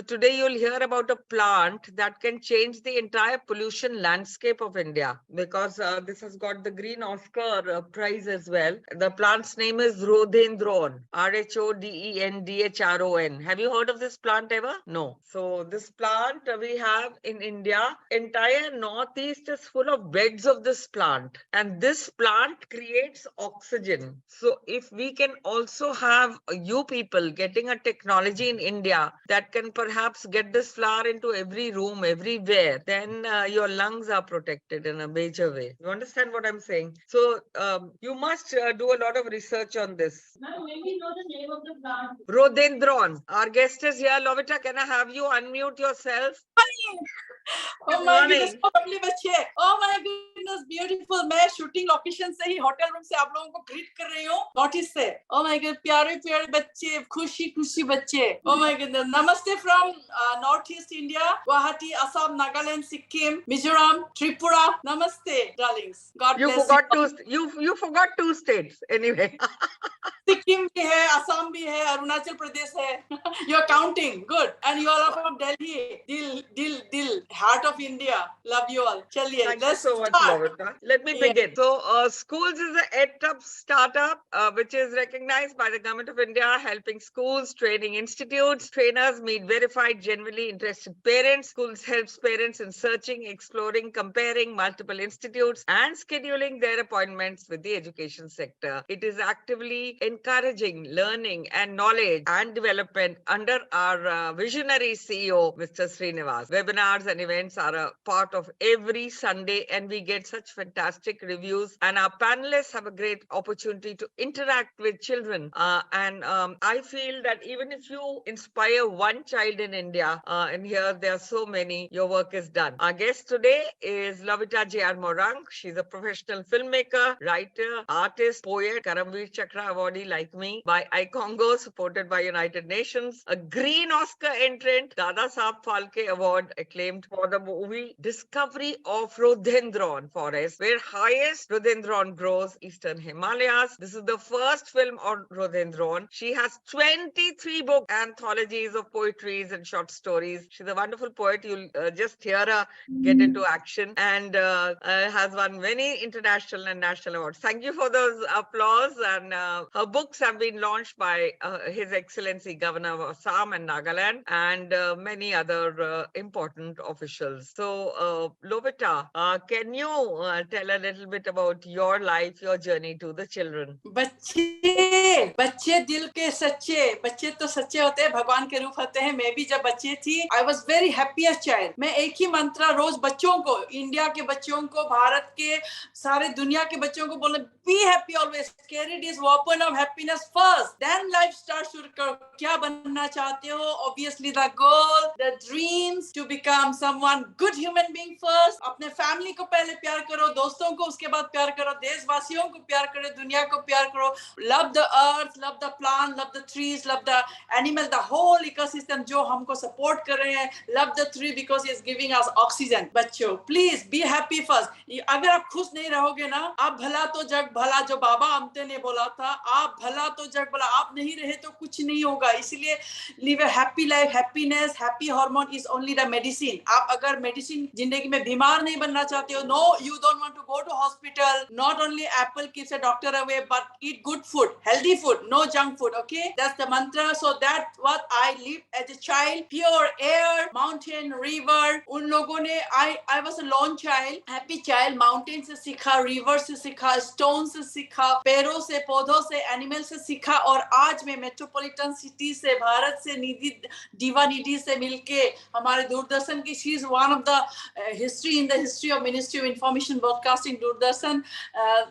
today you'll hear about a plant that can change the entire pollution landscape of India, because this has got the Green Oscar prize as well. The plant's name is Rhododendron, Rhodendron. Have you heard of this plant ever? No. So this plant we have in India, entire northeast is full of beds of this plant, and this plant creates oxygen. So if we can also have you people getting a technology in India that can perhaps get this flower into every room, everywhere, then your lungs are protected in a major way. You understand what I'm saying? So you must do a lot of research on this. Ma'am, may we know the name of the plant? Rhododendron. Our guest is here. Lovita, can I have you unmute yourself? Oh my goodness, so lovely बच्चे. Oh my goodness, beautiful. मैं shooting location से ही hotel room से आप लोगों को greet कर रही हूँ नोटिस से. Oh my god, प्यारे प्यारे बच्चे, खुशी खुशी बच्चे. Oh my goodness, namaste from northeast India, Guwahati, Assam, Nagaland, Sikkim, Mizoram, Tripura. Namaste, darlings. God You bless forgot you. you forgot 2 states anyway. Sikkim भी है, असम भी है, अरुणाचल प्रदेश है. You are counting, good. And you all are from Delhi. Dil, heart of India. Love you all. चलिए, Thank you let's so much, start. Lovita. Let me Yeah. begin. So, Schools is an EdTub startup which is recognized by the Government of India, helping schools, training institutes, trainers meet verified, genuinely interested parents. Schools helps parents in searching, exploring, comparing multiple institutes, and scheduling their appointments with the education sector. It is actively encouraging learning and knowledge and development under our visionary CEO, Mr. Srinivas. Webinars and events are a part of every Sunday, and we get such fantastic reviews. And our panelists have a great opportunity to interact with children. I feel that even if you inspire one child in India, and here there are so many, your work is done. Our guest today is Lovita J.R. Morang. She's a professional filmmaker, writer, artist, poet, Karamveer Chakra awardee like me, by iCongo, supported by United Nations, a Green Oscar entrant, Dada Saab Phalke Award acclaimed for the movie Discovery of Rhododendron Forest, where highest rhododendron grows, Eastern Himalayas. This is the first film on rhododendron. She has 23 book anthologies of poetries and short stories. She's a wonderful poet. You'll just hear her get into action, and has won many international and national awards. Thank you for those applause. And her books have been launched by His Excellency Governor of Assam and Nagaland, and many other important officials. So, Lovita, can you tell a little bit about your life, your journey to the children? बच्चे दिल के सच्चे, बच्चे तो सच्चे होते हैं, भगवान के रूप होते हैं. मैं भी जब बच्चे थी, I was very happiest child. मैं एक ही मंत्र रोज बच्चों को, इंडिया के बच्चों को, भारत के सारे दुनिया के बच्चों को बोले, be happy always, carry this weapon of happiness first, then life starts to recur. क्या बनना चाहते हो? Obviously the goal, the dreams, to become someone good human being first. अपने family को पहले प्यार करो, दोस्तों को उसके बाद प्यार करो, देशवासियों को प्यार करो, दुनिया को प्यार करो. Love the earth, love the plant, love the trees, love the animal, the whole ecosystem जो हमको support कर रहे हैं. Love the tree because it's giving us oxygen. बच्चों, please be happy first. अगर आप खुश नहीं रहोगे ना, आप भला तो जग भला, जो बाबा अमते ने बोला था, आप भला तो जग भला, आप नहीं रहे तो कुछ नहीं होगा. इसलिए live a happy life, happiness, happy hormone is only the medicine. आप अगर medicine जिंदगी में बीमार नहीं बनना चाहते हो, no, you don't want to go to hospital. Not only apple keeps a doctor away, but eat good food, healthy food, no junk food. Okay, that's the mantra. So that's what I lived as a child. Pure air, mountain, river. उन लोगों ने I was a lone child, happy child. Mountain से सीखा, river से सीखा, stone से सीखा, पेड़ों से, पौधों से, animal से सीखा. और आज मैं metropolitan city से, भारत से, दीवा निधि से मिलके हमारे दूरदर्शन की, she is one of the history in the history of Ministry of Information Broadcasting, Doordarshan.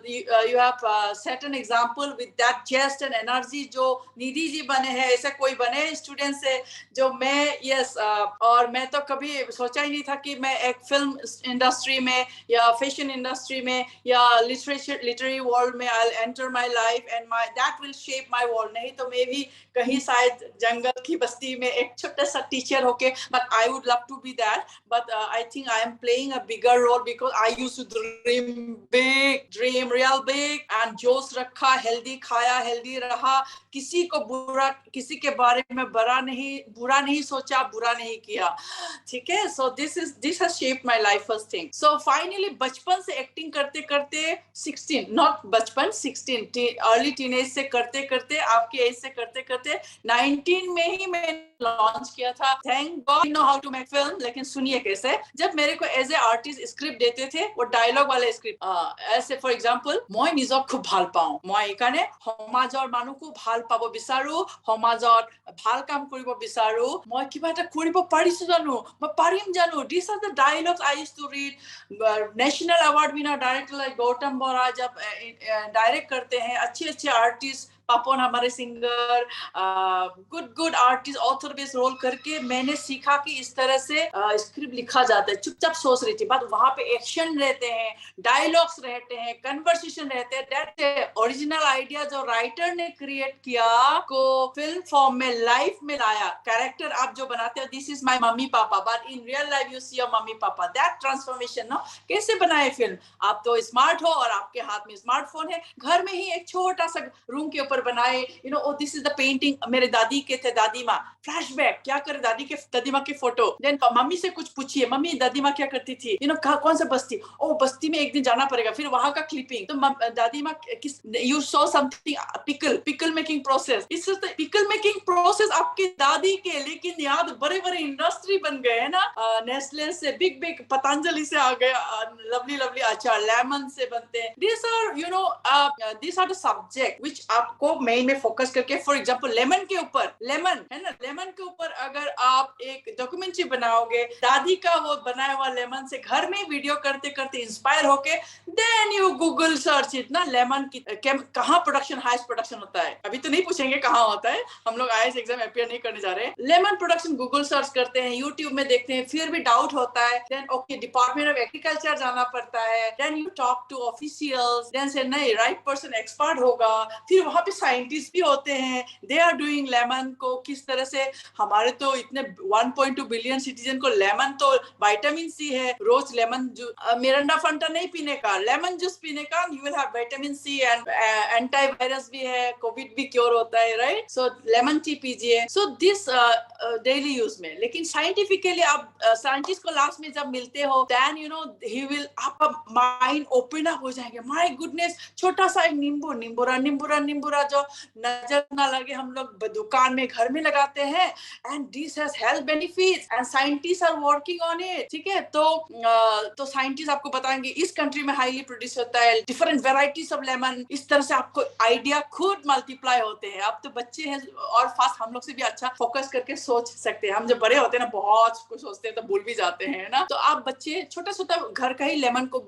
You have set an example with that zest and energy जो निधि जी बने हैं, ऐसा कोई बने स्टूडेंट से जो मैं. यस, और मैं तो कभी सोचा ही नहीं था कि मैं एक फिल्म इंडस्ट्री में या फैशन इंडस्ट्री में या लिटरेरी वर्ल्ड में I enter my life and my that will shape my world. नहीं तो मैं भी कहीं शायद जंगल की बस्ती में एक छोटा सा टीचर होके, but I would love to be that, but I think I am playing a bigger role because I used to dream real big and जोश रखा, हेल्दी खाया, हेल्दी रहा, किसी को बुरा, किसी के बारे में बुरा नहीं सोचा, बुरा नहीं किया, ठीक है। So this has shaped my life first thing. So finally बचपन से एक्टिंग करते करते 16 नॉट बचपन 16 अर्ली टीनेज से करते करते, आपकी एज से करते करते 19 में ही मैं लॉन्च किया था। Thank God know how to make film. लेकिन सुनिए कैसे, जब मेरे को एज ए आर्टिस्ट स्क्रिप्ट देते थे, वो डायलॉग वाले स्क्रिप्ट, ऐसे फॉर एग्जांपल, মই নিজক খুব ভাল পাওঁ, মই এইকাৰণে সমাজৰ মানুহকো ভাল পাব বিচাৰো, সমাজত ভাল কাম কৰিব বিচাৰো, মই কিবা এটা কৰিব পাৰিছো জানো, মই পাৰিম জানো। These are the dialogues I used to read. National award winner director like Gautam Bora जब डायरेक्ट करते हैं, अच्छे अच्छे आर्टिस्ट, पापन हमारे singer, good artist, author based role करके मैंने सीखा कि इस तरह से स्क्रिप्ट लिखा जाता है। चुपचाप सोच रही थी, बट वहां पे एक्शन रहते हैं, डायलॉग्स रहते हैं, कन्वर्सेशन रहते हैं। दैट ओरिजिनल आइडिया जो राइटर ने क्रिएट किया को फिल्म फॉर्म में, लाइफ में लाया। कैरेक्टर आप जो बनाते हो, this is my mummy papa, but in real life you see your mummy papa. That transformation no, कैसे बनाए फिल्म। आप तो स्मार्ट हो और आपके हाथ में स्मार्टफोन है, घर में ही एक छोटा सा रूम के ऊपर बनाए, you know, oh this is the painting मेरे दादी के थे, दादी माँ, फ्लैशबैक क्या करे, दादी माँ की फोटो। देन मम्मी से कुछ पूछिए, मम्मी दादी माँ क्या करती थी, यू नो, कौन सा बस्ती, ओ बस्ती में एक दिन जाना पड़ेगा, फिर वहां का क्लिपिंग। तो दादी माँ किस, you saw something, pickle making process, इस पिकल मेकिंग प्रोसेस आपकी दादी के, लेकिन याद बड़े बड़े इंडस्ट्री बन गए है ना, नेस्ले से बिग पतंजलि से आ गए, लवली अचार लेमन से बनते हैं। This are, you know, this are the subject which आपको मेन में फोकस करके, फॉर एग्जांपल लेमन के ऊपर, लेमन है ना, लेमन के ऊपर अगर आप एक डॉक्यूमेंट्री बनाओगे, दादी का वो बनाया हुआ लेमन से, घर में वीडियो करते करते इंस्पायर होके, then you Google search it ना, लेमन की कहाँ प्रोडक्शन, हाईएस्ट प्रोडक्शन होता है। अभी तो नहीं पूछेंगे कहाँ होता है, हम लोग आईएएस एग्जाम अपियर नहीं करने जा रहे हैं। लेमन प्रोडक्शन गूगल सर्च करते हैं, यूट्यूब में देखते हैं, फिर भी डाउट होता है, then okay department of agriculture जाना पड़ता है, then you talk to officials, then say नहीं राइट पर्सन एक्सपर्ट होगा, फिर वहां पे साइंटिस्ट भी होते हैं, दे आर डूइंग लेमन को किस तरह से। हमारे तो इतने 1.2 बिलियन सिटीजन को लेमन तो विटामिन सी है, रोज लेमन जूस, मिरिंडा फंटा नहीं पीने का, लेमन जूस पीने का, you will have vitamin C and anti virus भी है, कोविड भी क्योर होता है, राइट। सो लेमन टी पीजिए। सो दिस डेली यूज में, लेकिन साइंटिफिकली आप साइंटिस्ट को लास्ट में जब मिलते हो, then you know he will, आपका माइंड ओपन अप हो जाएंगे। माय गुडनेस, छोटा सा एक नींबूरा जो नजर ना लगे, हम लोग दुकान में, घर में लगाते हैं, and this has health benefits and scientist are working on it, ठीक है। तो साइंटिस्ट आपको बताएंगे इस कंट्री में हाईली प्रोड्यूस होता है, डिफरेंट वेराइटीज ऑफ लेमन, इस तरह से आपको आइडिया खुद मल्टीप्लाई होते हैं। आप तो बच्चे हैं और फास्ट, हम लोग से भी अच्छा फोकस करके सोच सकते हैं। हम जब बड़े होते हैं ना, बहुत कुछ सोचते हैं तो भूल भी जाते हैं ना। तो आप बच्चे छोटा छोटा घर का ही लेमन को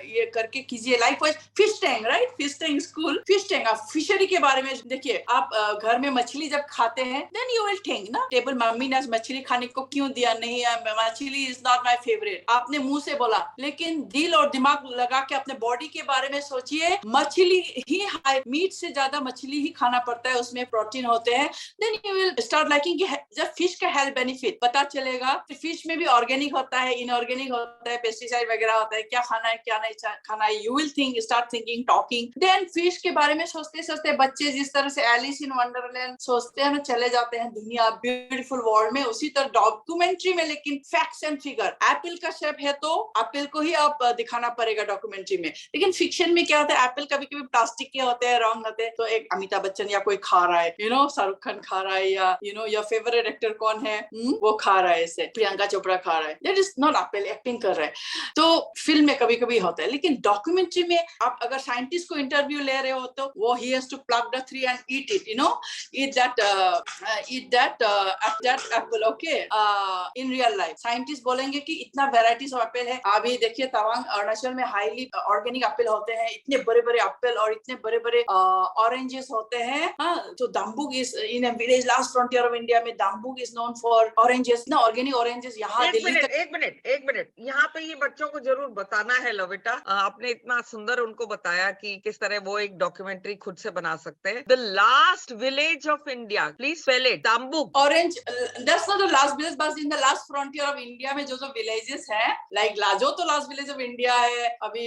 ये करके कीजिए। Like wise fish tank, right, fish tank school, fish tank, आप फिशरी के बारे में देखिए। आप घर में मछली जब खाते हैं, देन यू विल थिंक ना, टेबल मम्मी ने मछली खाने को क्यों दिया, नहीं मछली इज नॉट माय फेवरेट, आपने मुंह से बोला, लेकिन दिल और दिमाग लगा के अपने बॉडी के बारे में सोचिए। मछली ही, मीट से ज्यादा मछली ही खाना पड़ता है, उसमें प्रोटीन होते हैं। Then you will start liking. जब फिश का हेल्थ बेनिफिट पता चलेगा, तो फिश में भी ऑर्गेनिक होता है, इनऑर्गेनिक होता है, पेस्टिसाइड वगैरह होता है, क्या खाना है क्या नहीं खाना है, you will think, start thinking, talking. Then fish के बारे में सोचते सोचते बच्चे जिस तरह से एलिस इन वंडरलैंड सोचते हैं ना, चले जाते हैं दुनिया, ब्यूटीफुल वर्ल्ड में, उसी तरह डॉक्यूमेंट्री में, लेकिन फैक्ट्स एंड फिगर। एप्पल का शेप है तो एप्पल को ही आप दिखाना पड़ेगा डॉक्यूमेंट्री में, लेकिन फिक्शन में क्या होता है, एप्पल कभी कभी प्लास्टिक के होते हैं, रॉन्ग होते हैं, तो एक अमिताभ बच्चन या कोई खा रहा है, यू नो, शाहरुख खान खा रहा है, या you know your favourite actor कौन है, वो खा रहा है, ऐसे प्रियंका चोपड़ा खा रहा है, that is not Apple, acting कर रहा है। तो फिल्म में कभी कभी होता है, लेकिन डॉक्यूमेंट्री में आप अगर साइंटिस्ट को इंटरव्यू ले रहे हो, तो वो ही has to plug knock the tree and eat it, eat that apple, okay, in real life. Scientists बोलेंगे कि इतना varieties of apple है. अभी देखिए तवांग अरुणाचल में highly organic apple होते हैं, इतने बड़े-बड़े apple और इतने बड़े-बड़े oranges होते हैं. So Dambuk is in a village, last frontier of India में Dambuk is known for oranges, ना organic oranges. यहाँ दिल्ली तक. एक मिनट यहाँ पे ये बच्चों को जरूर बताना है लविटा. आपने इतना सुंदर उनको बताया कि किस तरह वो एक डॉक्यूमेंट्री खुद से बना सकते हैं. The last village of India, please spell it. Dambuk. Orange, that's not the last village, but in the last frontier of India में जो villages हैं, like लाजो तो last village of India है, अभी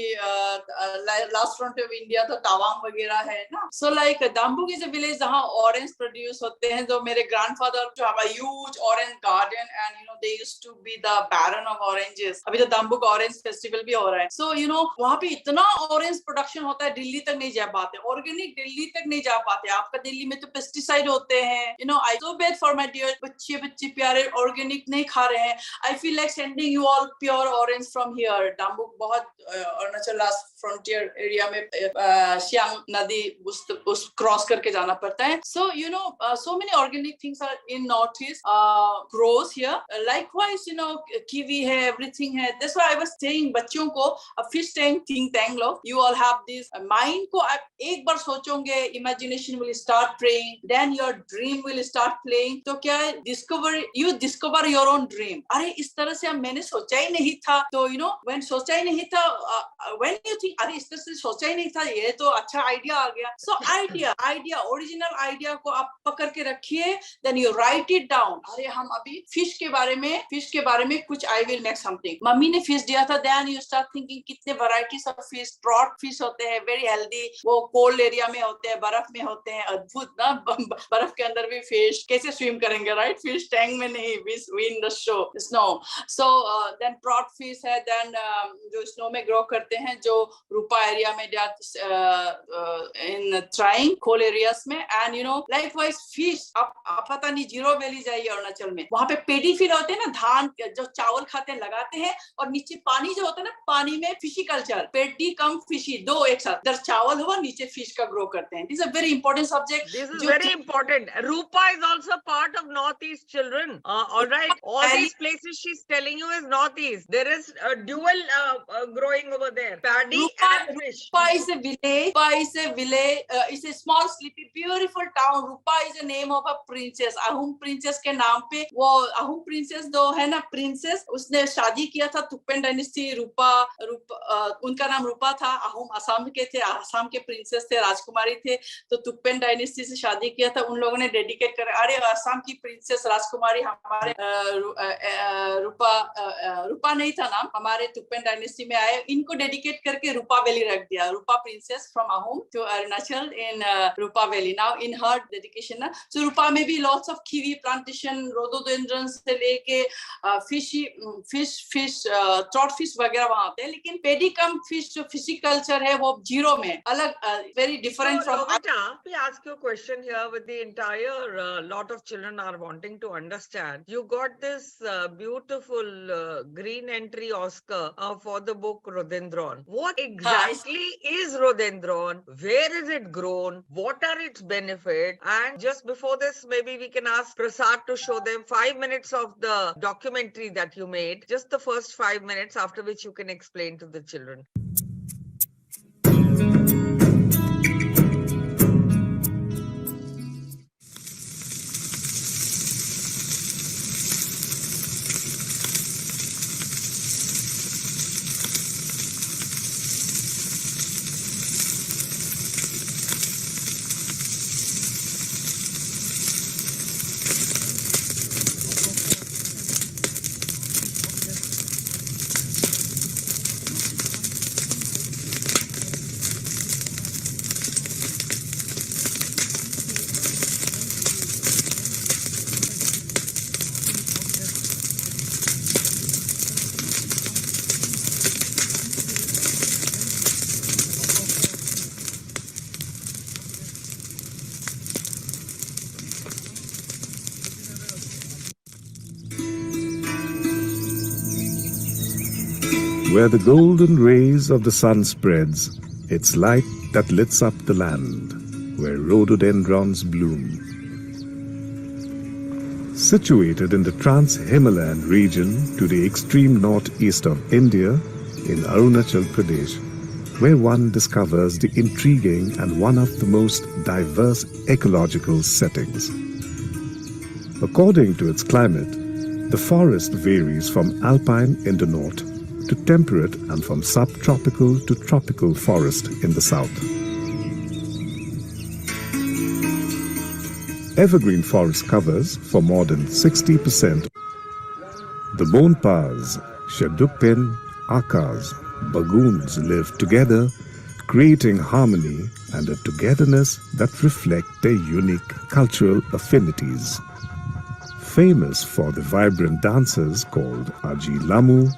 last frontier of India तो तवांग वगैरह है ना. So like Dambuk is a village जहाँ orange produce होते हैं. जो मेरे grandfather जो have a huge orange garden and they used to be the baron of oranges. अभी तो Dambuk orange festival भी हो रहा है. So वहाँ पे इतना orange production होता है, दिल्ली तक नहीं जा पाते. Organic दिल्ली तक नहीं जा पाते. आपका दिल्ली में तो pesticide होते हैं. I so bad for my dear बच्चे प्यारे organic नहीं खा रहे हैं. I feel like sending you all pure orange from here. Dambuk बहुत अरुणाचल last frontier area में सियांग नदी उस cross करके जाना पड़ता है. So so many organic things are in northeast grows here. Likewise kiwi है, everything है. That's why I was saying बच्चों को fish tank think tank low. You all have this mind को आप एक बार सोचोगे, imagination will start playing, then your dream will start playing. तो क्या है, you discover your own dream. अरे इस तरह से मैंने सोचा ही नहीं था. तो when सोचा ही नहीं था, when you think अरे इस तरह से सोचा ही नहीं था, ये तो अच्छा idea आ गया. So idea original idea को आप पकड़ के रखिए, then you write it down. अरे हम अभी fish के बारे में कुछ I will make something. Mummy ने fish दिया था, then you start thinking कितने varieties of fish, trout fish होते हैं, very healthy. वो cold area में होते हैं, बर्फ में होते हैं, अद्भुत ना. बर्फ के अंदर भी fish कैसे swim करेंगे, right? Fish tank में नहीं, we in the snow. So then trout fish है, then जो snow में grow करते हैं, जो रूपा area में in trying cold areas में. And likewise fish आप पता नहीं जीरो वैली जाइए अरुणाचल में, वहाँ पे पेडी फील्ड होते हैं ना, धान जो चावल खाते हैं लगाते हैं, और नीचे पानी जो होता है ना, पानी में फिशी कल्चर, पेडी कम फिशी दो एक साथ, इधर चावल हुआ, नीचे फिश का ग्रो करते हैं. This is a very important subject. This is very important. Rupa is also part of Northeast children. All right. All these places she's telling you is Northeast. There is a dual growing over there. Paddy and fish. Rupa is a village. It's a small, sleepy, beautiful town. Rupa is a name of a princess. Ahum princess के नाम पे वो ahum princess दो है ना, princess उसने शादी किया था तुप्पेन डायनेस्टी. रूपा उनका नाम रूपा था. ahum असम के थे, असम के प्रिंसेस थे, राजकुमारी थे. तो तुप्पेन डायनेस्टी से शादी किया था. उन लोगों ने डेडिकेट कर, अरे असम की प्रिंसेस राजकुमारी हमारे रूपा नहीं था नाम, हमारे तुप्पेन डायनेस्टी में आए, इनको डेडिकेट करके रूपा वैली रख दिया. Rupa princess from ahum to Arunachal in Rupa valley. Now in her dedication ना. सो रूपा में भी lots of kiwi plantation, rhododendron से लेके फिश ट्रॉट फिश वगैरह वहां होते हैं. लेकिन पेडी कम फिश जो फिशी कल्चर है वो जीरो में अलग, very different from. Let me ask you a question here with the entire lot of children are wanting to understand. You got this beautiful green entry Oscar for the book Rhododendron. What exactly is Rhododendron? Where is it grown? What are its benefits? And just before this, maybe we can ask Prasad to show them 5 minutes of the documentary that you made. Just the first 5 minutes, after which you can explain to the children. Where the golden rays of the sun spreads its light that lits up the land, where rhododendrons bloom. Situated in the Trans-Himalayan region to the extreme northeast of India, in Arunachal Pradesh, where one discovers the intriguing and one of the most diverse ecological settings. According to its climate, the forest varies from alpine in the north to temperate and from subtropical to tropical forest in the south. Evergreen forest covers for more than 60%. The Bonpas, Shadukpin, Akas, bagoons live together, creating harmony and a togetherness that reflect their unique cultural affinities. Famous for the vibrant dances called Aji Lamu,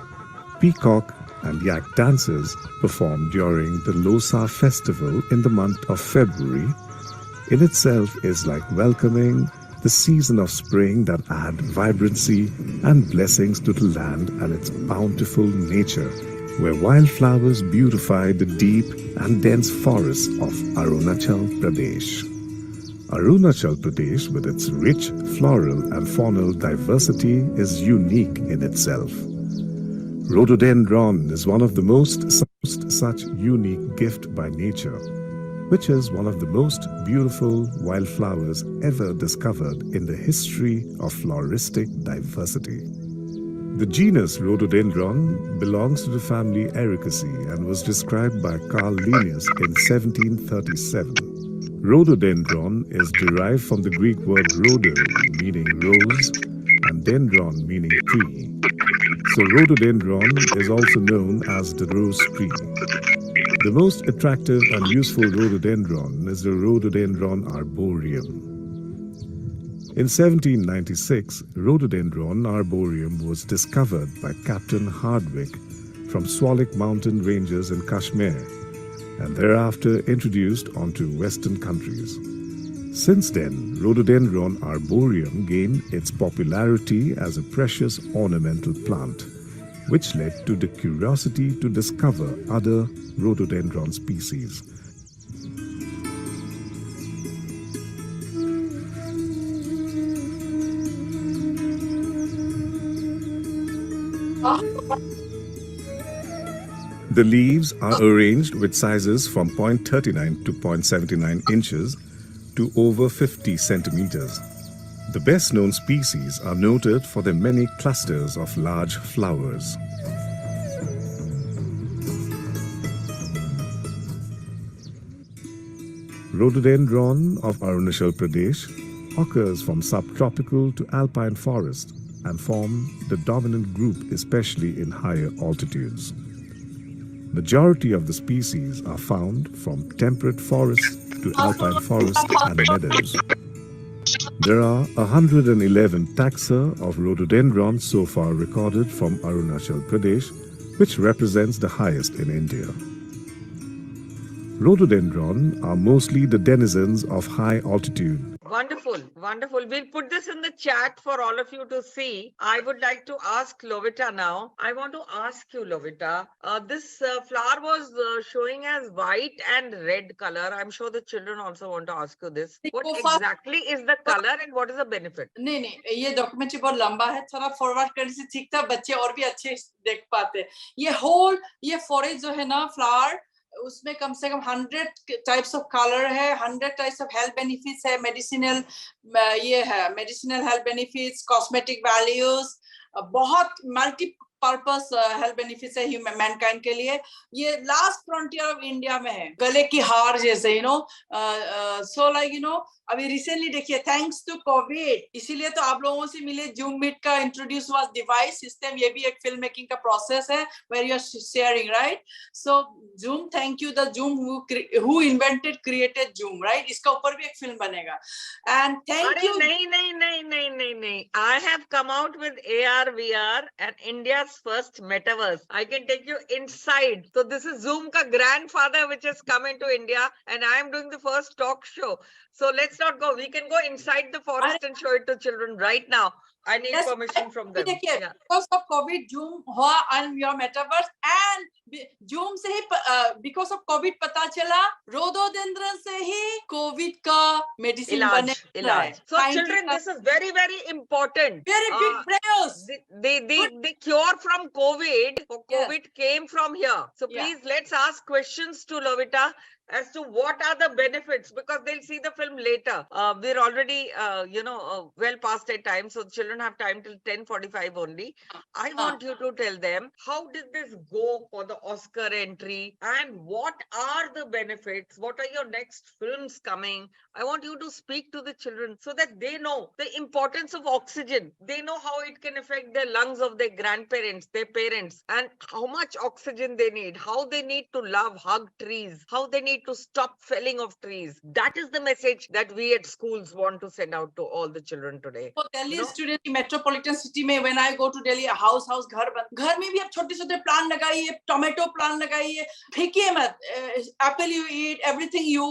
Peacock and Yak dances performed during the Losa festival in the month of February, in itself is like welcoming the season of spring that add vibrancy and blessings to the land and its bountiful nature, where wildflowers beautify the deep and dense forests of Arunachal Pradesh. Arunachal Pradesh, with its rich floral and faunal diversity, is unique in itself. Rhododendron is one of the most such unique gift by nature, which is one of the most beautiful wildflowers ever discovered in the history of floristic diversity. The genus Rhododendron belongs to the family Ericaceae and was described by Carl Linnaeus in 1737. Rhododendron is derived from the Greek word rhodo, meaning rose, and dendron, meaning tree. So rhododendron is also known as the rose tree. The most attractive and useful rhododendron is the Rhododendron arboreum. In 1796, Rhododendron arboreum was discovered by Captain Hardwick from Swalik mountain ranges in Kashmir and thereafter introduced onto Western countries. Since then, Rhododendron arboreum gained its popularity as a precious ornamental plant, which led to the curiosity to discover other rhododendron species. The leaves are arranged with sizes from 0.39 to 0.79 inches to over 50 centimeters. The best known species are noted for their many clusters of large flowers. Rhododendron of Arunachal Pradesh occurs from subtropical to alpine forest and form the dominant group, especially in higher altitudes. Majority of the species are found from temperate forests to alpine forests and meadows. There are 111 taxa of rhododendrons so far recorded from Arunachal Pradesh, which represents the highest in India. Rhododendron are mostly the denizens of high altitude. Wonderful, wonderful. We'll put this in the chat for all of you to see. I would like to ask Lovita now. I want to ask you, Lovita, this flower was showing as white and red color. I'm sure the children also want to ask you this. What exactly is the color and what is the benefit? नहीं, ये documentary बहुत लंबा है, थोड़ा forward करने से ठीक था, बच्चे और भी अच्छे देख पाते. ये फॉरेस्ट जो है ना फ्लावर, उसमें कम से कम 100 टाइप्स ऑफ कलर है, 100 टाइप्स ऑफ हेल्थ बेनिफिट्स है, medicinal health benefits, cosmetic values, बहुत मल्टी पर्पस हेल्थ बेनिफिट्स है ह्यूमन मैनकाइंड के लिए. ये लास्ट फ्रंटियर ऑफ इंडिया में है, गले की हार जैसे, सो लाइक अभी रिसेंटली देखिए, थैंक्स टू कोविड, इसीलिए तो आप लोगों से मिले, जूम मीट का इंट्रोड्यूस हुआ डिवाइस सिस्टम, ये भी एक फिल्म मेकिंग का प्रोसेस है, where you are sharing, right? So Zoom, thank you the Zoom who invented created Zoom, right? इसका ऊपर भी एक फिल्म बनेगा. And thank you. नहीं, I have come out with AR VR and India's first metaverse. I can take you inside. So this is Zoom ka grandfather which has come into India and I am doing the first talk show. So let's not go. We can go inside the forest and show it to children right now. I need That's permission from them. देखिए, Yeah. because of COVID, Zoom हुआ and your metaverse and Zoom से ही because of COVID पता चला, rhododendron से ही COVID का medicine बने रहा है. So children, this is very, very important. Very big prayers. The cure from COVID, Yes. COVID came from here. So Yeah. please let's ask questions to Lovita as to what are the benefits, because they'll see the film later. We're already, well past that time, so children have time till 10:45 only. I want you to tell them, how did this go for the Oscar entry, and what are the benefits? What are your next films coming? I want you to speak to the children so that they know the importance of oxygen. They know how it can affect the lungs of their grandparents, their parents, and how much oxygen they need, how they need to love, hug trees, how they need to stop felling of trees. That is the message that we at schools want to send out to all the children today. For Delhi students, metropolitan city में when I go to Delhi, house घर में भी आप छोटे-छोटे plant लगाइए, tomato plant लगाइए, फेंकिए मत. Apple you eat, everything you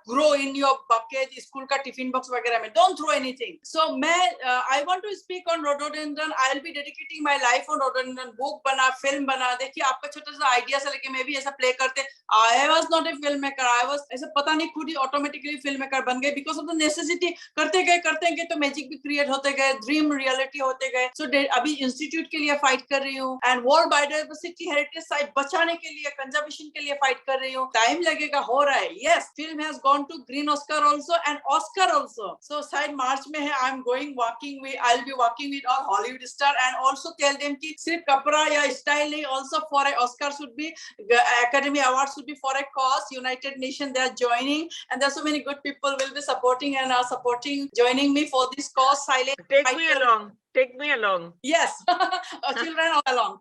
grow in your bucket, school का टिफिन बॉक्स वगैरह में. Don't throw anything. So I want to speak on rhododendron. I'll be dedicating my life on rhododendron. book बना, film बना. देखिए आपका छोटा सा idea से लेके मैं भी ऐसा प्ले करते. I was not a filmmaker. I was ऐसा पता नहीं खुद ही ऑटोमेटिकली filmmaker बन गए because of the necessity. करते गए तो मैजिक भी क्रिएट होते गए, ड्रीम रियलिटी होते गए. So अभी इंस्टीट्यूट के लिए फाइट कर रही हूँ and world biodiversity heritage site बचाने के लिए, कंजर्वेशन के लिए फाइट कर रही हूँ. टाइम लगेगा, हो रहा है. Yes, film has gone to Green Oscar also and Oscar also. So शायद मार्च में है. I'm going walking with, I'll be walking with all Hollywood star and also tell them कि सिर्फ कपड़ा या स्टाइल नहीं, also for a Oscar should be, Academy Award should be for a cause. United Nations they are joining and there are so many good people will be supporting and are supporting, joining me for this cause. Silent. Take me along. Take me along. Yes. Children all along.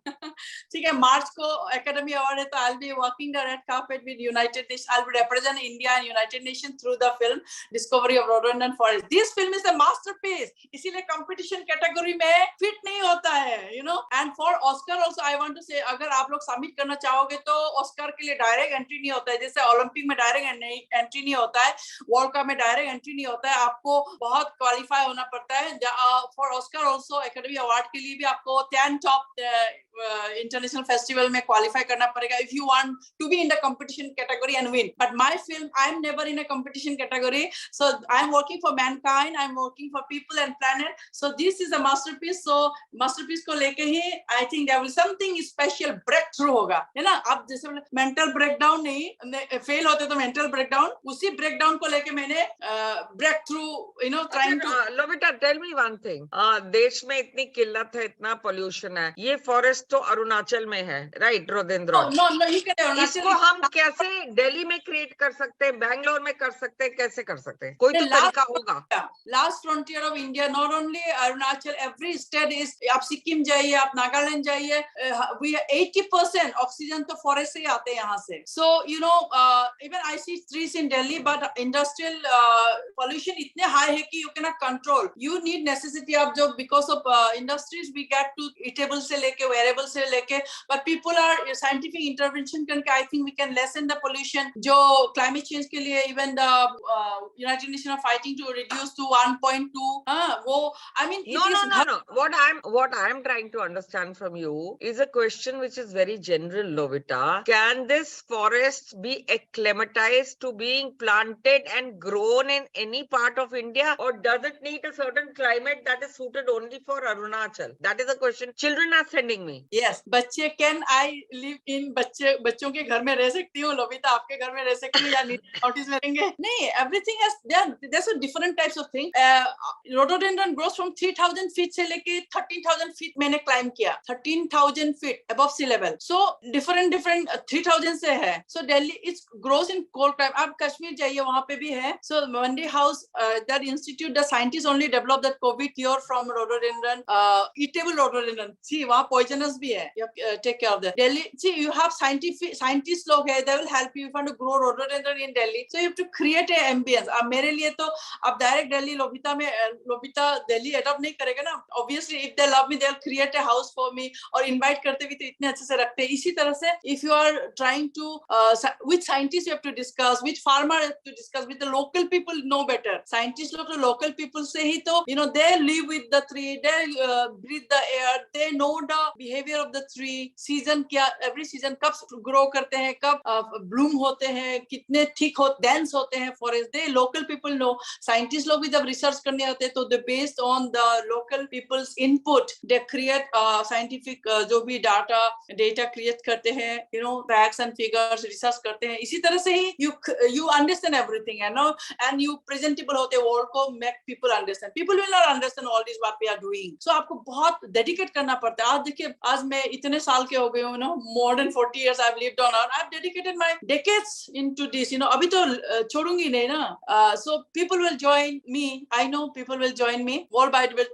ठीक है, मार्च को academy award है तो I'll be walking the red carpet with United Nations. I'll be represent India and United Nations through the film Discovery of Rhododendron Forest. This film is a masterpiece. इसीलिए competition category में fit नहीं होता है, And for Oscar also I want to say, अगर आप लोग submit करना चाहोगे तो ऑस्कर के लिए डायरेक्ट एंट्री नहीं होता है. जैसे ओलंपिक में डायरेक्ट एंट्री नहीं होता है, वर्ल्ड कप में डायरेक्ट एंट्री नहीं होता है. आपको बहुत क्वालिफाई होना पड़ता है. For Oscar also academy award के लिए भी आपको 10 टॉप इंटरनेशनल फेस्टिवल में क्वालिफाई करना पड़ेगा if you want to be in the competition category and win. But my film, I'm never in a competition category. So I'm working for mankind. I'm working for people and planet. So this is a masterpiece. So masterpiece को लेके ही I think there will something special breakthrough होगा, है ना. आप जैसे mental breakdown नहीं, fail होते तो mental breakdown, उसी breakdown को लेके मैंने breakthrough, trying to. Lovita, tell me one thing. देश में इतनी किल्लत है, इतना पोल्यूशन है, ये फॉरेस्ट तो अरुणाचल में है, राइट? रोडेंड्रॉन. इसको हम कैसे दिल्ली में क्रिएट कर सकते हैं, बैंगलोर में कर सकते हैं, कैसे कर सकते हैं? कोई तो तरीका होगा. Last frontier of India, not only Arunachal, every state is. आप सिक्किम जाइए, आप नागालैंड जाइए, 80% ऑक्सीजन तो फॉरेस्ट से ही आते हैं यहाँ से. So even I see trees in Delhi but industrial pollution इतने हाई है कि you can not control. You need necessity of जो because of industries we get to eatable से लेके वेरेबल से लेके, but people are scientific intervention करके I think we can lessen the pollution. जो क्लाइमेट चेंज के लिए even the United Nation are fighting to reduce to 1.2. वो I mean no. What I am trying to understand from you is a question which is very general, Lovita. Can this forest be acclimatized to being planted and grown in any part of India, or does it need a certain climate that is suited only for Arunachal? That is the question children are sending me. Yes, बच्चे, can I live in बच्चों के घर में रह सकती हूँ? लोबिता आपके घर में रह सकती हूँ या नोटिस में रहेंगे? नहीं, everything has there's a different types of thing. Rhododendron grows from 3,000 feet से लेके 13,000 feet मैंने climb किया. 13,000 feet above sea level. So different 3,000 से है. So Delhi it grows in cold climate. आप कश्मीर जाइए, वहाँ पे भी है. So Monday House, that institute, the scientists only developed that COVID cure from rhododendron, eatable rhododendron. See, वहाँ poisonous भी है. You take care of that. Delhi, see, you have scientists लोग हैं. They will help you if you want to grow rhododendron in Delhi. So you have to create a ambience. अब मेरे लिए तो अब direct Delhi लोबिता Delhi adopt नहीं करेगा ना. Obviously, if they love me, they'll create a house for me. और invite करते भी तो इतने अच्छे से रखते हैं. इसी तरह से, if you are trying to, with scientists you have to discuss, with farmer you have to discuss, with the local people know better. Scientists लोग तो local people से ही तो, they live with the tree. tree, they breathe the air, they know the behavior of the tree, season क्या, every season कब grow करते हैं, कब bloom होते हैं, कितने thick हो, dense होते हैं forest, they local people know. Scientists लोग भी जब research करने आते हैं तो they based on the local people's input, they create scientific जो भी data create करते हैं, you know, facts and figures, research करते हैं. इसी तरह से ही you understand everything, you know, and you presentable होते world को, make people understand. People will not understand all this what we are doing. So आपको बहुत dedicate करना पड़ता है. आज देखिए, आज मैं इतने साल के हो गए हूँ, ना, more than 40 years I've lived on earth. I've dedicated my decades into this, you know. अभी तो छोड़ूंगी नहीं ना. So people will join me. I know people will join me. World biodiversity,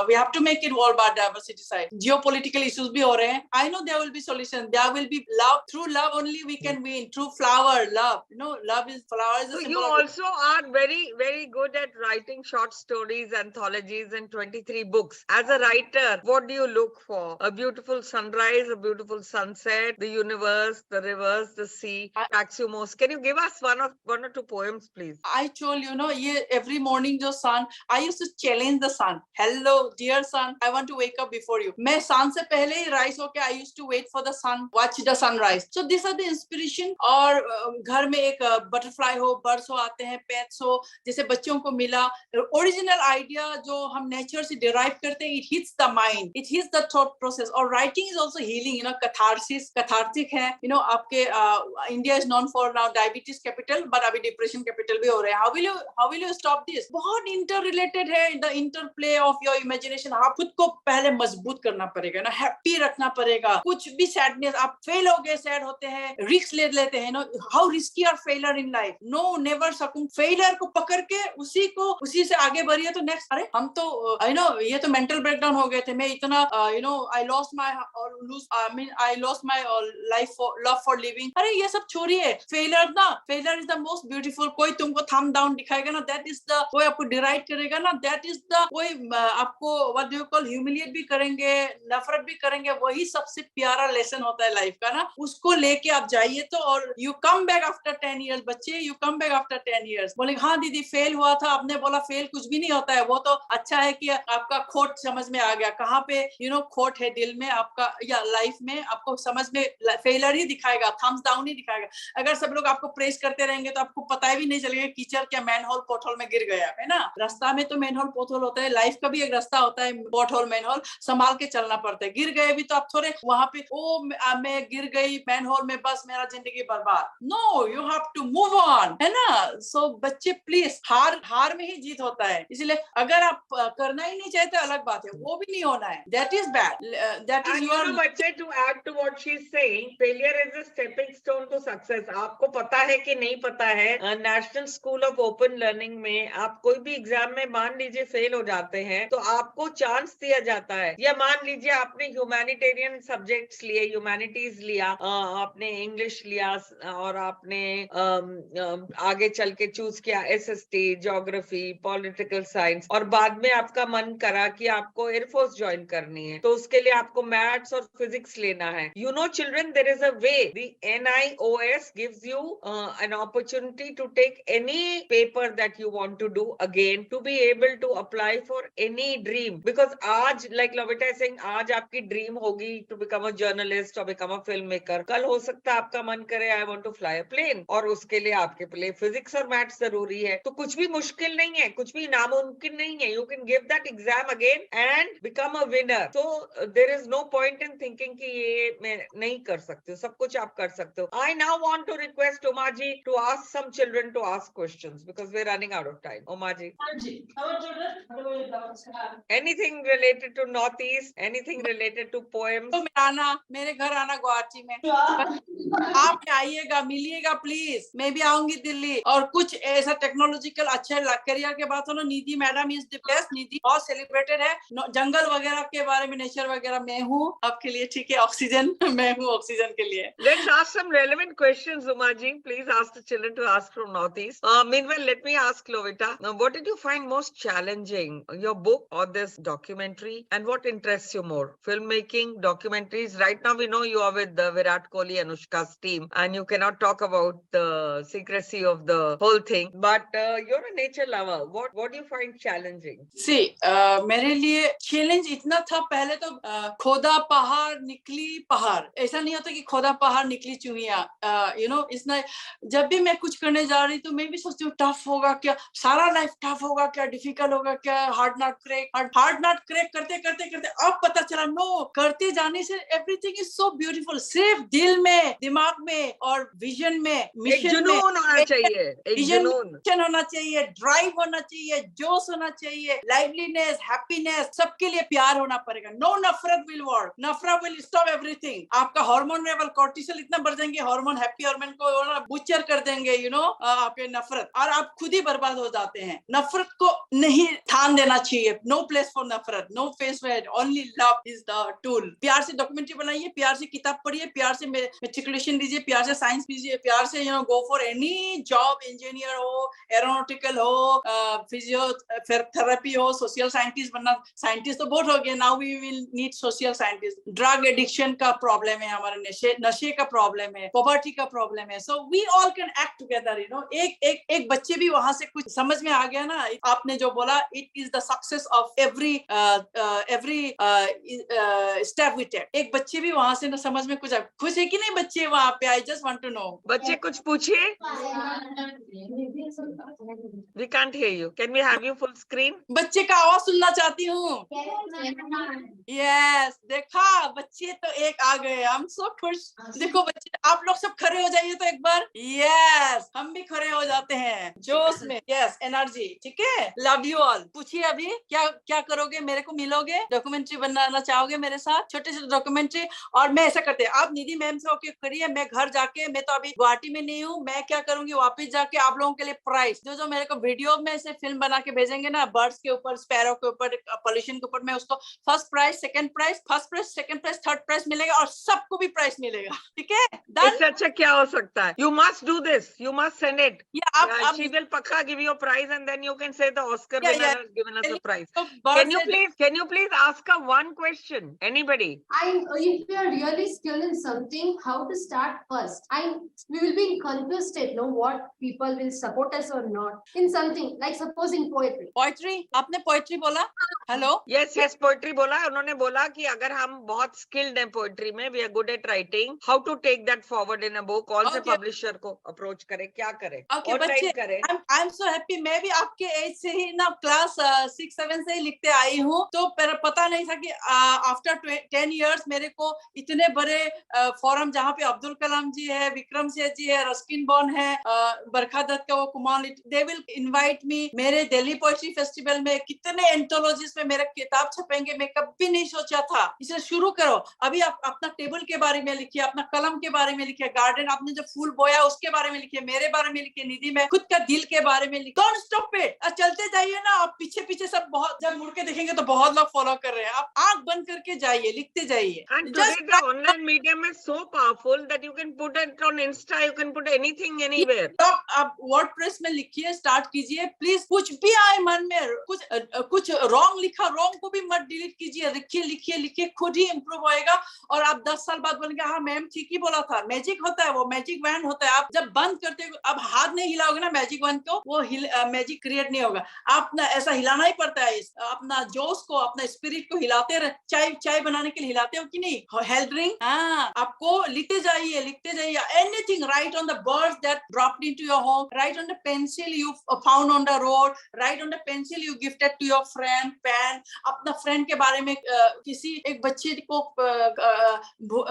we have to make it world biodiversity side. Geopolitical issues भी हो रहे हैं. I know there will be solutions. There will be love. Through love only we can win. Through flower, love. You know, love is flower is a So symbol you of also are very, very good at writing short stories, anthologies, and 23 books. As a writer, what do you look for? A beautiful sunrise, a beautiful sunset, the universe, the rivers, the sea, Maximos. Can you give us one or two poems, please? I told you, know, every morning जो sun, I used to challenge the sun. Hello, dear sun, I want to wake up before you. मैं sun से पहले ही rise होके I used to wait for the sun, watch the sunrise. So these are the inspiration. और घर में एक butterfly हो, birds हो आते हैं, pets हो, जैसे बच्चों को मिला. Original idea जो हम nature से derive करते हैं, it hits the mind, it hits the thought process. और writing is also healing, you know, cathartic है. You know, आपके India is known for now diabetes capital, but अभी depression capital भी हो रहे हैं. How will you stop this? बहुत interrelated है, the interplay of your imagination. आप खुद को पहले मजबूत करना पड़ेगा ना, happy रखना पड़ेगा. कुछ भी sadness, आप fail हो गए, sad होते हैं, risk ले लेते हैं. No, how risky are failure in life? No, never succumb. Failure को पकड़ के उसी से आगे बढ़िए तो next. अरे हम तो you know, ये तो mental breakdown हो गए थे. मैं इतना you know, I lost my love for living. अरे ये सब छोड़िए. Failure is the most beautiful. कोई तुमको thumb down दिखाएगा ना, that is the, कोई आपको deride करेगा ना, that is the, कोई आपको what do you call, humiliate भी करेंगे, नफरत भी करेंगे, वही सबसे प्यारा lesson होता है life का ना. उसको लेके आप जाइए तो, और you come back after 10 years. बच्चे, you come back after 10 years. बोले हाँ दीदी फेल हुआ था, आपने बोला फेल कुछ भी नहीं होता है, वो तो अच्छा है कि आपका खोट समझ में आ गया. कहाँ पे you know खोट है दिल में आपका या लाइफ में, आपको समझ में फेलियर ही दिखाएगा, थम्स डाउन ही दिखाएगा. अगर सब लोग आपको प्रेस करते रहेंगे तो आपको पता भी नहीं चलेगा कीचड़ क्या मैनहोल पोथोल में गिर गया है ना. रास्ता में तो मैनहोल पोथोल होता है, लाइफ का भी एक रास्ता होता है, पोथोल मैनहोल संभाल के चलना पड़ता है. गिर गए भी तो आप थोड़े वहां पे मैं गिर गई मैनहोल में, बस मेरा जिंदगी बर्बाद. No, you have to move on, है ना. सो बच्चे प्लीज, हार में ही जीत होता है. इसलिए अगर आप करना ही नहीं चाहते अलग बात है, वो भी नहीं होना है. That is bad. That is your. बच्चे, to add to what she is saying, failure is a stepping stone to success. आपको पता है कि नहीं पता है, national school of open learning में आप कोई भी एग्जाम में मान लीजिए फेल हो जाते हैं तो आपको चांस दिया जाता है. या मान लीजिए आपने ह्यूमैनिटेरियन सब्जेक्ट्स लिए, ह्यूमैनिटीज लिया, आपने इंग्लिश लिया और आपने आगे चल के चूज किया SST, ज्योग्राफी, पॉलिटिकल साइंस, और बाद में आपका मन करा कि आपको एयरफोर्स ज्वाइन करनी है, तो उसके लिए आपको मैथ्स और फिजिक्स लेना है. You know, children, there is a way. The NIOS gives you an opportunity to take any paper that you want to do again, to be able to apply for any dream. Because आज, like Lovita is saying, आज आपकी dream होगी to become a journalist or become a filmmaker. कल हो सकता है आपका मन करे I want to fly a plane, और उसके लिए आपके लिए फिजिक्स और मैथ्स जरूरी है. तो कुछ भी मुश्किल नहीं है, कुछ भी नामुमकिन नहीं है. You can give that exam again and become a winner. So there is no point in thinking कि ये मैं नहीं कर सकती हूँ. सब कुछ आप कर सकते हो. I now want to request Uma ji to ask some children to ask questions because we're running out of time. Uma ji. Anything related to Northeast, anything related to poems? तो मेरे घर आना गुवाहाटी में. आप आइएगा, मिलिएगा प्लीज. मैं भी आऊंगी दिल्ली. और कुछ ऐसा टेक्नोलॉजिकल अच्छा करियर के बात हो ना, निधि मैडम इज द बेस्ट. निधि बहुत सेलिब्रेटेड है. जंगल वगैरह के बारे में, नेचर वगैरह मैं हूँ आपके लिए. ठीक है, ऑक्सीजन मैं हूँ ऑक्सीजन के लिए. Let's ask some relevant questions, Uma ji. Please ask the children to ask from Northeast. Meanwhile, let me ask Lovita. What did you find most challenging, your book or this documentary? And what interests you more? Filmmaking, documentaries. Right now, we know you are with the Virat Kohli, Anushka's team, and you cannot talk about the secrecy of the whole thing. But you're a nature lover. What do you find challenging? See, मेरे लिए challenge इतना था, पहले तो खोदा पहाड़ निकली पहाड़, ऐसा नहीं होता कि खोदा पहाड़ निकली चुहिया, यू नो, इसमें जब भी मैं कुछ करने जा रही तो मैं भी सोचती हूँ टफ होगा क्या, सारा लाइफ टफ होगा क्या, डिफिकल्ट होगा क्या, हार्ड नॉट क्रैक करते करते करते अब पता चला नो, करते जाने से एवरीथिंग इज सो ब्यूटीफुल। सिर्फ दिल में, दिमाग में और विजन में, एक मिशन में, जुनून होना चाहिए, एक विजन जुनून होना चाहिए, ड्राइव होना चाहिए, जोश होना चाहिए, लाइवलीनेस, हैप्पीनेस, सबके लिए प्यार होना पड़ेगा। नो नफरत विल वर्क, नफरत विल स्टॉप एवरीथिंग। आपका हार्मोन लेवल, कॉर्टिसोल इतना बढ़ जाएंगे, हार्मोन, हैप्पी हार्मोन को बुचर कर देंगे, यू नो, आपके नफरत, और आप खुद ही बर्बाद हो जाते हैं। नफरत को नहीं ध्यान देना चाहिए, नो प्लेस फॉर नफरत, no face for it, only love is the tool. प्यार से डॉक्यूमेंट्री बनाइए, प्यार से किताब पढ़िए, प्यार से मेट्रिकुलेशन दीजिए, प्यार से साइंस लीजिए, प्यार से you know go for any job, engineer हो, एरोनॉटिकल हो, फिजियोथेरेपी हो, सोशल साइंटिस्ट बनना। साइंटिस्ट तो बहुत हो गए, now we will need social scientist. Drug addiction का प्रॉब्लम है हमारे, नशे का प्रॉब्लम है, पॉवर्टी का प्रॉब्लम है, so we all can act together, you know. एक बच्चे भी वहां से कुछ समझ में आ गया ना, आपने जो बोला, it is the success of every step we take. एक बच्चे भी वहां से ना समझ में कुछ खुश है कि नहीं बच्चे वहां पे? I just want to know. बच्चे कुछ पूछिए। We can't hear you. Can we have you full screen? बच्चे का आवाज सुनना चाहती हूँ। यस, देखा, बच्चे तो एक आ गए, हम सब खुश। देखो बच्चे, आप लोग सब खड़े हो जाइए तो एक बार। यस, हम भी खड़े हो जाते हैं जोश में। यस, एनर्जी, ठीक है। Love you all. पूछिए अभी क्या करोगे, मेरे को मिलोगे, डॉक्यूमेंट्री बनाना चाहोगे मेरे साथ, छोटे छोटे डॉक्यूमेंट्री। और मैं ऐसा करते हैं, आप निधि मैम से ओके करिए, मैं घर जाके, मैं तो अभी गुवाहाटी में नहीं हूँ, मैं क्या करूंगी, वापस जाके आप लोगों के लिए प्राइस जो मेरे को वीडियो में से फिल्म बना के भेजेंगे ना, बर्ड्स के ऊपर, स्पैरो के ऊपर, पॉल्यूशन के ऊपर, मैं उसको first prize, second prize, first prize, second prize, third prize मिलेगा, और सबको भी प्राइज मिलेगा, ठीक है। इससे अच्छा क्या हो सकता है? You must do this. You must send it. Yeah, she will pakka give you a prize, and then you can say the Oscar winner has given us a prize. So, Can you please ask her one question? Anybody? If we are really skilled in something, how to start first? We will be in confused state, no, what people will support us or not in something, like suppose in poetry. Poetry, आपने poetry बोला? Hello, Yes, poetry बोला। उन्होंने बोला कि अगर हम बहुत skilled हैं पोएट्री में, we are good at writing, how to take that forward in a book, कौन से पब्लिशर को अप्रोच करें, क्या करें, और टाइप करें। आई एम सो हैप्पी, मैं भी आपके एज से ही ना, क्लास 6-7 से ही लिखते आई हूँ, तो पता नहीं था कि आफ्टर 10 years मेरे को इतने बड़े फोरम, जहाँ पे अब्दुल कलाम जी है, विक्रम सेठ जी है, रस्किन बॉन है, बरखा दत्त का वो Kumar, they will invite me. मेरे दिल्ली पोएट्री फेस्टिवल में कितने एंथोलॉजीज में मेरा किताब छपेंगे, मैं कभी नहीं सोचा था। इसे शुरू करो, अभी आप अपना टेबल के बारे में लिखिए, अपना कलम के बारे में लिखिए, गार्डन आपने जो फूल बोया उसके बारे में लिखिए, मेरे बारे में लिखिए, निधि में खुद का दिल के बारे में लिखिए। डोंट स्टॉप इट, चलते जाइए ना। आप पीछे पीछे सब बहुत, जब मुड़ के देखेंगे तो बहुत लोग फॉलो कर रहे हैं। आप आंख बंद करके जाइए, लिखते जाइए। And today the online medium is so powerful that you can put it on Insta, you can put anything anywhere. आप वर्डप्रेस में लिखिए, स्टार्ट कीजिए प्लीज। कुछ भी आए मन में, कुछ रॉन्ग लिखा, रॉन्ग को भी मत डिलीट कीजिए, लिखिए, खुद ही इंप्रूव होएगा। और आप 10 साल बाद बोलेंगे, हाँ मैम ठीक ही बोला था। मैजिक होता है, वो मैजिक वैन होता है। आप जब बंद करते हो, आप हाथ नहीं हिलाओगे ना मैजिक वैन को, वो मैजिक क्रिएट नहीं होगा। आप ना ऐसा हिलाना ही पड़ता है, अपना जोश को, अपना स्पिरिट को हिलाते रहे। चाय बनाने के लिए हिलाते हो कि नहीं, हेल्थ ड्रिंक। हाँ, आपको लिखते जाइए। Anything, right on the birds that dropped into your home, right on the pencil you found on the road, right on the pencil you gifted to your friend, pen. अपना friend के बारे में, किसी एक बच्चे को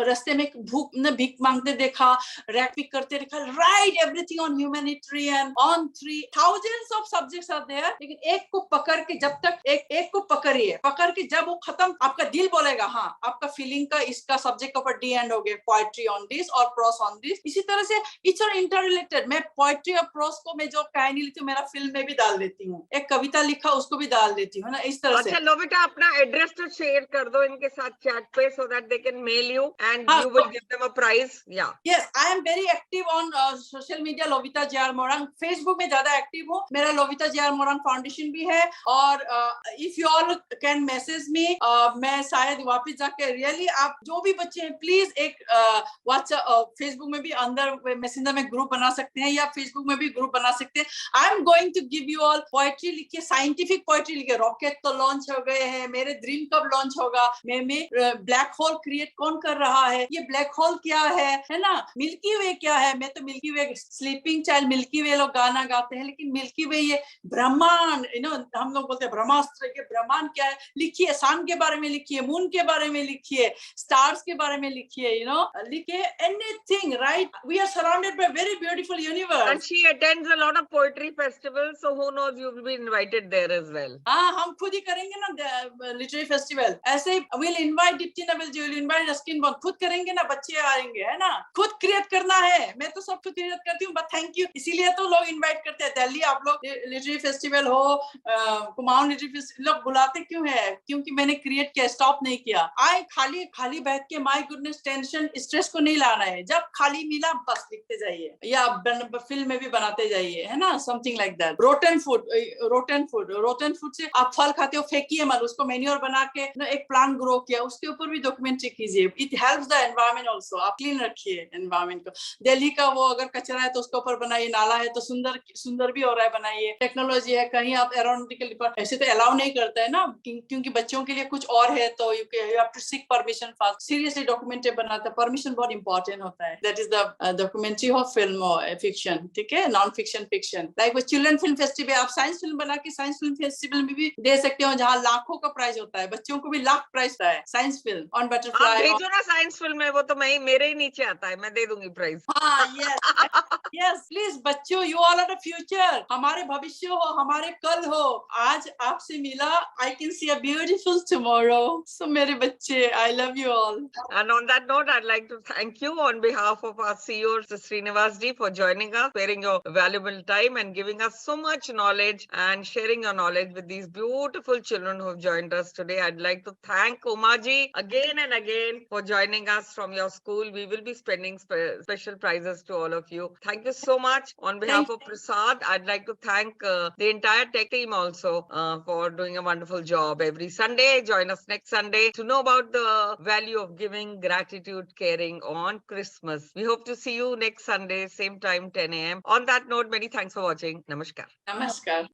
रास्ते में भीख मांगते देखा, रैक पिक करते देखा, right everything on humanitarian, on 3000 of subjects are there. लेकिन एक को पकड़ के, जब तक एक को पकड़ के जब वो खत्म, आपका दिल बोलेगा हाँ, आपका फीलिंग का, इसका सब्जेक्ट के ऊपर डी एंड हो गया, पोएट्री ऑन दिस और प्रोस ऑन दिस। इसी तरह से इट्स आर इंटररिलेटेड। मैं पोएट्री और प्रोस को, मैं जो कहानी लिखती हूँ, मेरा फिल्म में भी डाल देती हूँ। एक कविता लिखा, उसको भी डाल देती हूँ ना, इस तरह से। अच्छा लोविटा, अपना एड्रेस तो शेयर कर दो इनके साथ चैट पे, so that they can mail you and you will give them a prize. Yeah. Yes, I am very active on social media, Lovita JR Morang. Facebook में ज्यादा एक्टिव हूँ। मेरा Lovita JR Morang फाउंडेशन भी है। और if you all can message me, मैं शायद वापस जाके, रियली आप जो भी बच्चे हैं, प्लीज एक व्हाट्सएप, फेसबुक में भी अंदर मैसेंजर में ग्रुप बना सकते हैं, या फेसबुक में भी ग्रुप बना सकते हैं। I am going to give you all poetry लिखिए, साइंटिफिक पोएट्री लिखिए। रॉकेट तो लॉन्च हो गए हैं, मेरे ड्रीम कब लॉन्च होगा, मैं ब्लैक होल क्रिएट कौन कर रहा है, ये ब्लैक होल क्या है ना, मिल्की वे क्या है, मैं तो मिल्की वे, स्लीपिंग चाइल्ड मिल्की वे लोग गाना गाते हैं, लेकिन मिल्की वे ये ब्रह्मांड, हम लोग बोलते हैं ब्रह्मास्त्र के, ब्रह्मांड क्या है लिखिए, सन के बारे में लिखिए, मून के बारे में लिखिए, स्टार्स के बारे में लिखिए, लिखिए anything, right? We are surrounded by very beautiful universe. And she attends a lot of poetry festivals, so who knows, you will be invited there as well. हाँ, हम खुद ही करेंगे ना लिटरेरी फेस्टिवल, ऐसे ही will invite Deepti Naval ji, will invite Ruskin Bond, खुद करेंगे ना, बच्चे आएंगे, है ना, खुद क्रिएट करना है। मैं तो सब कुछ क्रिएट करती हूँ, बट थैंक यू, इसीलिए तो लोग इनवाइट करते हैं। दिल्ली आप लोग लिटरेरी फेस्टिवल हो, कुमाऊं लिटरेरी फेस्टिवल, लोग बुलाते क्यों है? क्योंकि मैंने क्रिएट किया, स्टॉप नहीं किया। आए खाली बैठ के माय गुडनेस टेंशन स्ट्रेस को नहीं लाना है, जब खाली मिला बस लिखते जाइए, या फिल्म में भी बनाते जाइए, है ना, something like that. Rotten food से आप फल खाते हो, फेंकिए मत, उसको मैन्योर बना के एक प्लांट ग्रो किया, उसके ऊपर भी डॉक्यूमेंट्री कीजिए। It helps the environment also. आप क्लीन रखिए एनवायरनमेंट को। दिल्ली का वो अगर कचरा है तो उसके ऊपर बनाइए, नाला है तो सुंदर भी हो रहा है, बनाइए। टेक्नोलॉजी है, कहीं आप एरोनॉटिकल, ऐसे तो अलाउ नहीं करता है ना, क्योंकि बच्चों के लिए कुछ और है, तो you have to seek permission first. Seriously documentary बनाता है, परमिशन बहुत इंपॉर्टेंट होता है। That is the documentary of film और फिक्शन, ठीक है, नॉन फिक्शन। लाइक वो चिल्ड्रन फिल्म फेस्टिवल, आप साइंस फिल्म बना के साइंस फिल्म फेस्टिवल में भी दे सकते हो, जहाँ लाखों का प्राइस होता है, बच्चों को भी लाख प्राइस होता है। साइंस फिल्म ऑन आप बटरफ्लाई, भेजो ना साइंस फिल्म में, वो तो मेरे ही नीचे आता है, मैं दे दूंगी प्राइज। हाँ, यस प्लीज बच्चों, you all are the future, हमारे भविष्य हो, हमारे कल हो। आज आपसे मिला, I can see a beautiful tomorrow. So मेरे बच्चे, I love you all. And on that note, I'd like to thank you on behalf of our CEO, Mr. Srinivas ji, for joining us, sparing your valuable time and giving us so much knowledge and sharing your knowledge with these beautiful children who have joined us today. I'd like to thank Uma ji again and again for joining us from your school. We will be spending special prizes to all of you. Thank you so much. On behalf of Prasad, I'd like to thank the entire tech team also for doing a wonderful job every Sunday. Join us next Sunday to know about the value of giving, gratitude, caring on Christmas. We hope to see you next Sunday, same time, 10 a.m. On that note, many thanks for watching. Namaskar. नमस्कार।